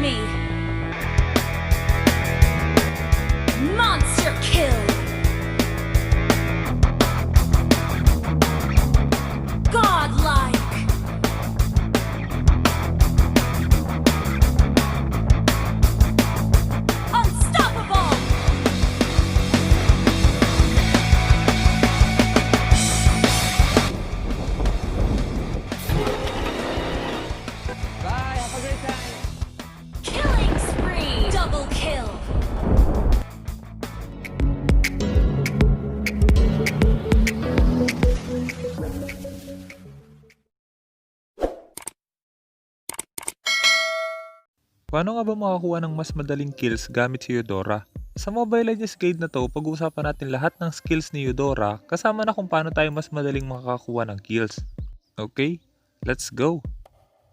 enemy! Monster kill! Godlike! Unstoppable! Bye, have a great time. Killing spree! Double kill! Paano nga ba makakuha ng mas madaling kills gamit si Eudora? Sa Mobile Legends Guide na to, pag-uusapan natin lahat ng skills ni Eudora kasama na kung paano tayo mas madaling makakakuha ng kills. Okay? Let's go!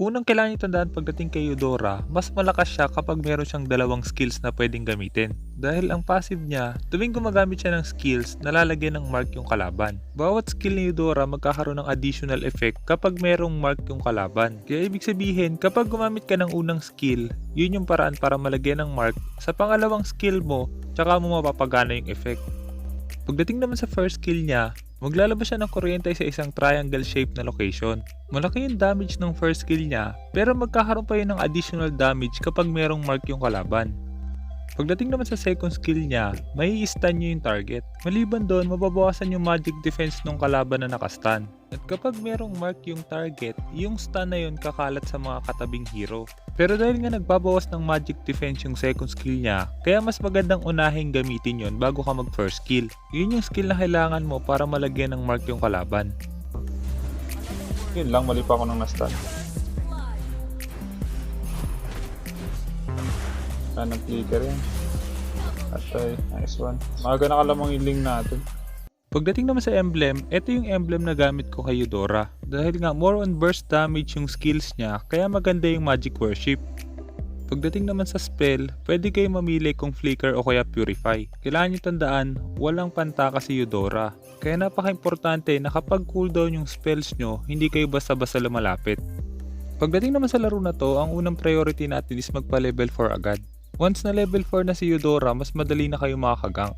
Unang kailangan nyo tandaan pagdating kay Eudora, mas malakas siya kapag meron siyang dalawang skills na pwedeng gamitin. Dahil ang passive niya, tuwing gumagamit siya ng skills, nalalagyan ng mark yung kalaban. Bawat skill ni Eudora magkakaroon ng additional effect kapag merong mark yung kalaban. Kaya ibig sabihin, kapag gumamit ka ng unang skill, yun yung paraan para malagyan ng mark sa pangalawang skill mo, tsaka mo mapapagana yung effect. Pagdating naman sa first skill niya, maglalabas siya ng kuryente sa isang triangle shape na location. Malaki yung damage ng first skill niya, pero magkakaroon pa yun ng additional damage kapag merong mark yung kalaban. Pagdating naman sa second skill niya, may i-stun nyo yung target. Maliban doon, mababawasan yung magic defense ng kalaban na nakastun. At kapag merong mark yung target, yung stun na yun kakalat sa mga katabing hero. Pero dahil nga nagbabawas ng magic defense yung second skill niya, kaya mas magandang unahin gamitin yon bago ka mag first skill. Yun yung skill na kailangan mo para malagyan ng mark yung kalaban. Yun lang, mali pa ako ng na-stun. Ng flicker yan. Atay, nice one. Maaga nakalamang yung link natin. Pagdating naman sa emblem, ito yung emblem na gamit ko kay Eudora. Dahil nga more on burst damage yung skills niya, kaya maganda yung magic worship. Pagdating naman sa spell, pwede kayo mamili kung flicker o kaya purify. Kailangan nyo tandaan, walang pantaka si Eudora. Kaya napaka-importante na kapag cooldown yung spells nyo, hindi kayo basta-basta lumalapit. Pagdating naman sa laro na to, ang unang priority natin is magpa-level 4 agad. Once na level 4 na si Eudora, mas madali na kayo makakagank.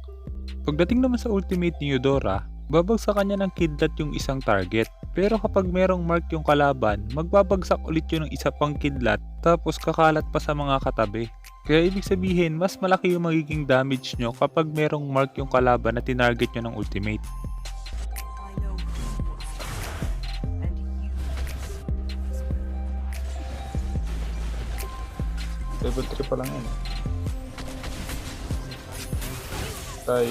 Pagdating naman sa ultimate ni Eudora, babagsakan niya ng kidlat yung isang target. Pero kapag merong mark yung kalaban, magbabagsak ulit yun ng isa pang kidlat tapos kakalat pa sa mga katabi. Kaya ibig sabihin, mas malaki yung magiging damage nyo kapag merong mark yung kalaban na tinarget nyo ng ultimate. Level 3 pa lang yan. Tay.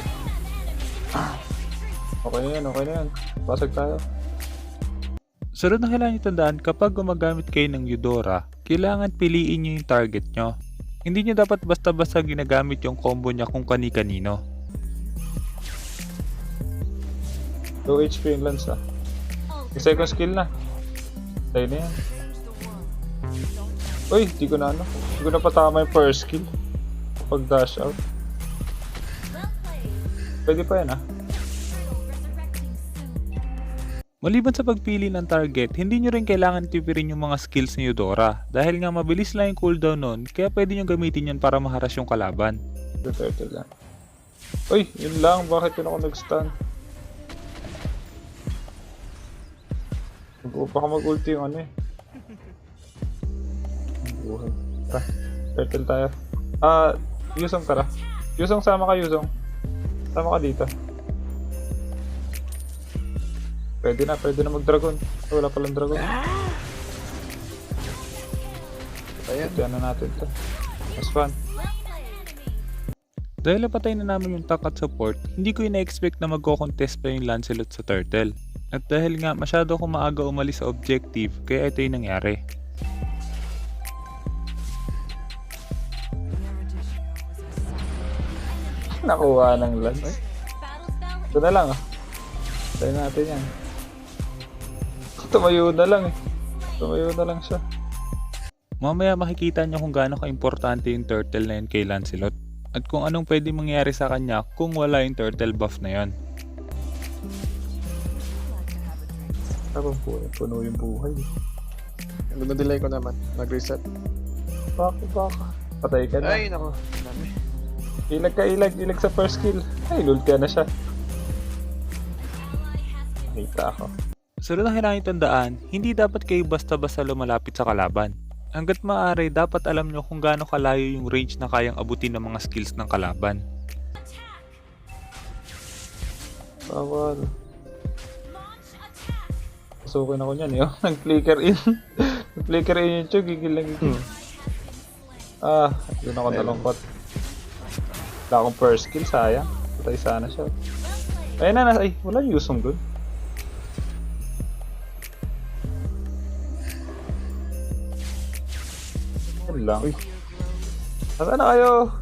Okay na yan, okay na yan. Pasag tayo. Sunod na kailangan nyo tandaan, kapag gumagamit kayo ng Eudora, kailangan piliin nyo yung target nyo. Hindi nyo dapat basta-basta ginagamit yung combo niya kung kani-kanino. Low HP yung lance ah. Yung second skill na. Tayo na yan. Uy, di ko na ano. Di ko na patama yung first skill. Pag dash out. Pwede pa yan ah. Maliban sa pagpili ng target, hindi nyo rin kailangan tipirin yung mga skills ni Eudora. Dahil nga mabilis lang yung cooldown nun, kaya pwede nyo gamitin yun para maharas yung kalaban. Turtle lang. Uy, yun lang. Bakit yun ako nag-stun? Baka mag-ulti yung ano eh. Buhay. Tara, turtle tayo. Yusong tara. Yusong, sama ka Yusong. Sama ka dito. Pwede na mag-dragon. Wala palang dragon. Ayan, na natin to. Mas fun. Dahil napatay na namin yung tank at support, hindi ko ina-expect na magko-contest pa yung Lancelot sa turtle. At dahil nga masyado akong maaga umalis sa objective, kaya ito yung nangyari. Nakuha ng lance. Ito na lang ah. Tayo natin yan. Tumayo na lang eh. Tumayo na lang siya. Mamaya makikita nyo kung gaano ka-importante yung turtle na yun kay Lancelot. At kung anong pwede mangyari sa kanya kung wala yung turtle buff na yun. Habang puno yung buhay. Delay ko naman. Mag-reset. Baka. Patay ka na. Ay, nako. Dami. Ilag sa first kill. Ay, lulti na siya. Nakita ako. Sunod ang kailangan tandaan, hindi dapat kayo basta-basta lumalapit sa kalaban. Hanggat maaari, dapat alam nyo kung gaano kalayo yung range na kayang abutin ng mga skills ng kalaban. Bawal. Pasukin ako niyan, yun. Nag-flicker in. Nag-flicker in yung chug, gigil lang gigil. Yun ako nalungkot. Wala akong first kill, sayang. Patay sana siya. Ayun na, ay, wala yung Yusong dun. Yan lang. Nasaan na kayo?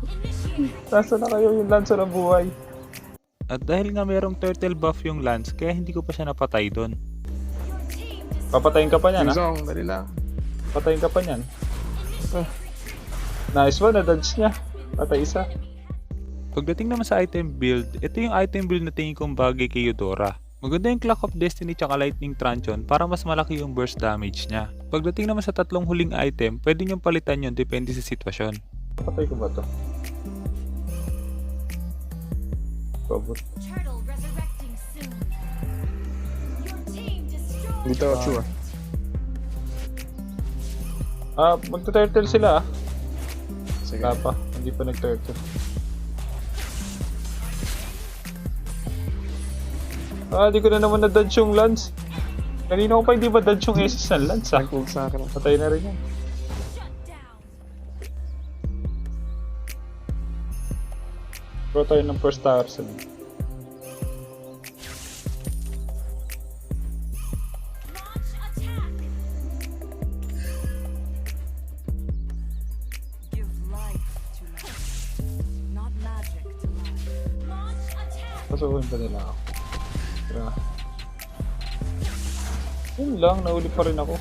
Nasaan na kayo yung lancer ng buhay? At dahil nga mayroong turtle buff yung Lance, kaya hindi ko pa siya napatay doon. Papatayin ka pa niyan, ha? Yuzong, dali lang. Patayin ka pa niyan. Nice one, na-dodge niya. Patay isa. Pagdating naman sa item build, ito yung item build na tingin kong bagay kay Eudora. Maganda yung Clock of Destiny tsaka Lightning Truncheon para mas malaki yung burst damage niya. Pagdating naman sa tatlong huling item, pwede niyong palitan yun depende sa sitwasyon. Patay ko ba to? Pabot. Turtle resurrecting soon. Your team destroyed. Dito, Chua. Magta-turtle sila, ah. Sige. Wala pa, hindi pa nag-turtle. Di ko na naman na-dodge yung Lance. Kanina ko pa hindi ba dodge yung SS ng Lance, ah. Nag-ult sa akin. Patay na rin yan. Shut down. Bro tayo ng first tower sa Launch attack. Give life to life, not magic to life. Launch attack. Pasukin pa nila ako. Tara. Yun lang, nauli pa rin ako.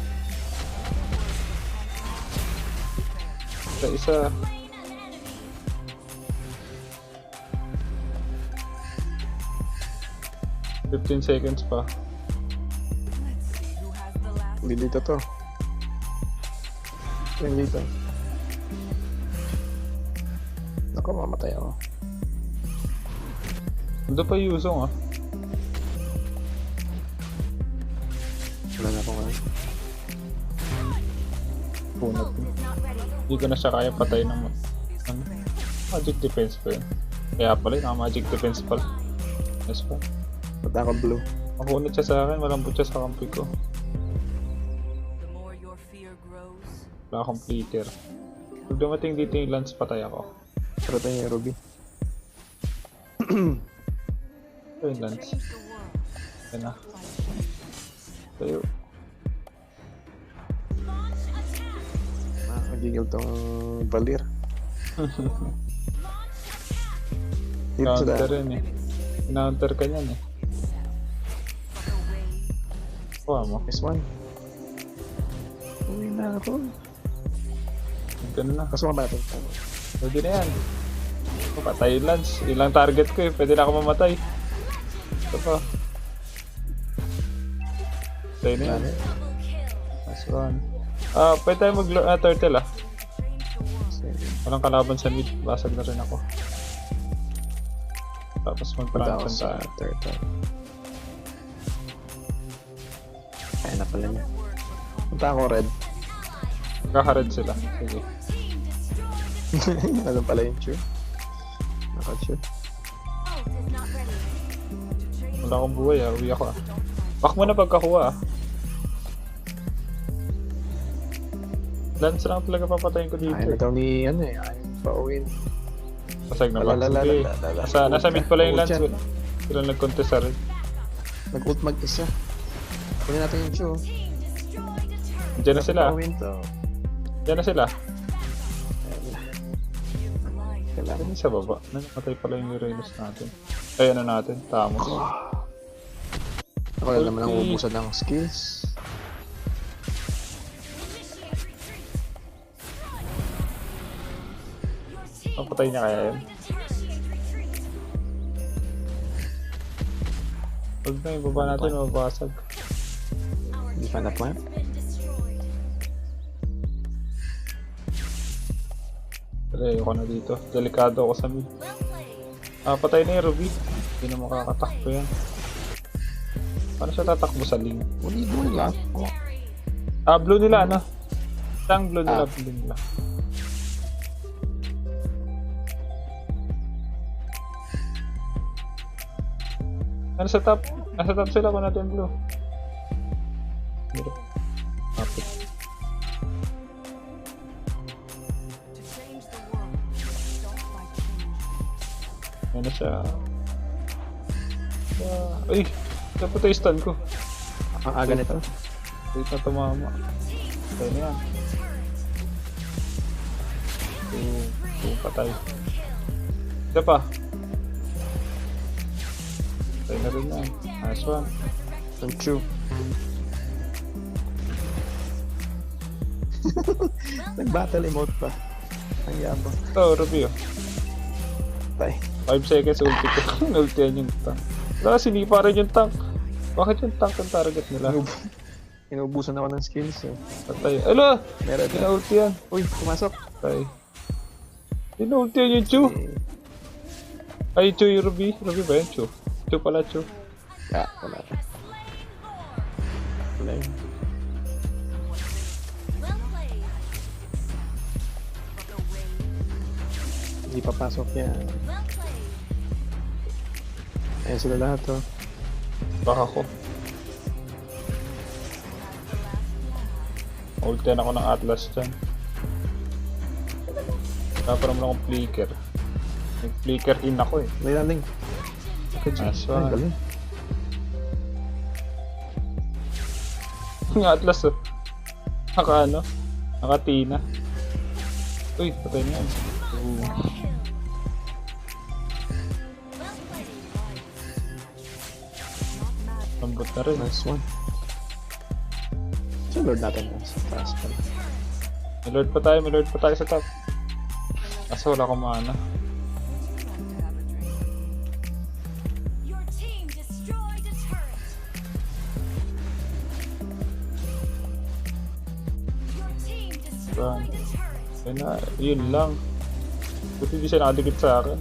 Isa. Slain an enemy. 15 seconds pa. Let's see who has the last. Hindi dito to. Yung dito. Naku, mamatay ako. Ando pa yung Yuzong, ah. Wala na ako ngayon. Punot. Is not ready. Hindi ko na siya kaya patay ng magic defense pa yun. Kaya pala yun, magic defense pala. Yes pa. Ba't ako blue? Makunot siya sa akin, malambot siya sa kampi ko. The more your fear grows, Wala akong flicker. Pag dumating dito yung Lance, patay ako. Pero tayo yung Ruby. Ito yung Lance. change the world. Yan na. Tayo. Launch attack. Magigil tong Valir. Launch attack. Dito sa Counter daan. rin eh. Counter ka niyan eh. For the way. Kuha mo. Nice one. Uwi na ako. Ganun na. Kaso mamatay. Pwede na yan. Patay yung Lance. Ilang target ko eh. Pwede na ako mamatay. Ito pa. Patay na yan. Double kill. Last one. Pwede tayo mag-turtle ah. Change the world. Walang kalaban sa mid. Basag na rin ako. Tapos Punta ako mag-prantan sa tayo. turtle. Kaya na pala niya. Punta ako red. Kaka-red sila. Sige. Team destroyed a turret. Ano pala yung chew? Naka-chew. Ult is not ready. Wala akong buhay ah. Uwi ako ah. Back mo na pagkakuha ah. Lance lang talaga papatayin ko dito Ayaw na eh. daw ni ano eh. Ayaw pa-uwin. Pasag na ba? Sige. Nasa mid pala yung Lance. Sila nag-contest sa red. Nag-ult mag-isa. Kunin natin yung chew. Team destroyed a turret. Diyan na sila. Pa-win to. Diyan na sila. Life. Kailangan. Diyan sa baba. Namatay pala yung Uranus natin. Ay ano natin. Tamos. Ako lang naman ang ubusan ng skills. Ang patay niya kaya yun. Huwag na yung baba natin mabasag. Hindi pa na plan. Ayoko na dito. Delikado ako sa mid. Patay na yung Ruby. Hindi na makakatakbo yan. Paano siya tatakbo sa link? Uli lang. Blue nila, ano? Isang blue nila, blue nila. Nasa top sila kung natin blue. Kapit. To change the world, don't fight change. Ano siya? Ay! Dapat tayo stun ko. Ang aga nito. Wait na tumama. Patay na yan. Patay. Isa pa. Patay na rin yan. Nice one. Thank you. Nag-battle emote pa. Ang yabang. Ito, Ruby oh. Tay. 5 seconds ulti ko. Ultihan yung tank. Wala, sinipa rin yung tank. Bakit yung tank ang target nila? Inuubusan ako ng skills eh. Patay. Ala! Meron na. Pinaultihan. Uy, pumasok. Patay. Pinaultihan yung Chu. Ay, Chu yung Ruby. Ruby ba yun? Chu. Chu pala, Chu. Wala. Wala yun. Hindi papasok yan. Ayan sila lahat oh. Baka ko. Ultihan ako ng Atlas dyan. Dapat naman akong flicker. Nag-flicker in ako eh. May landing. Nice Ay, one. galing. Yung Atlas oh. Naka-tina. Uy, patay na yan. Lambot na rin. Nice one. So lord natin sa taas pala. May lord pa tayo sa top. Kaso wala akong mana. Your team destroyed a turret. Your team destroyed a turret. Ayun na, yun lang. Buti di siya nakadikit sa akin.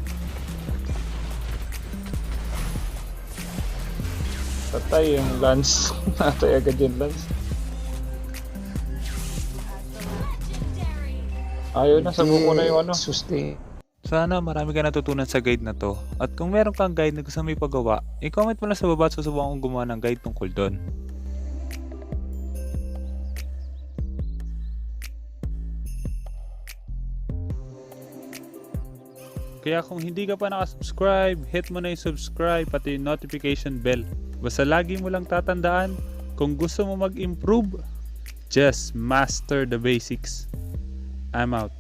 Patay yung lance. Natay agad yung lance. Ayaw na, sabuko na yung ano. Sustain. Sana marami ka natutunan sa guide na to. At kung meron kang guide na gusto may pagawa, i-comment mo lang sa baba at susubukan kong gumawa ng guide tungkol doon. Kaya kung hindi ka pa nakasubscribe, hit mo na yung subscribe pati yung notification bell. Basta lagi mo lang tatandaan, kung gusto mo mag-improve, just master the basics. I'm out.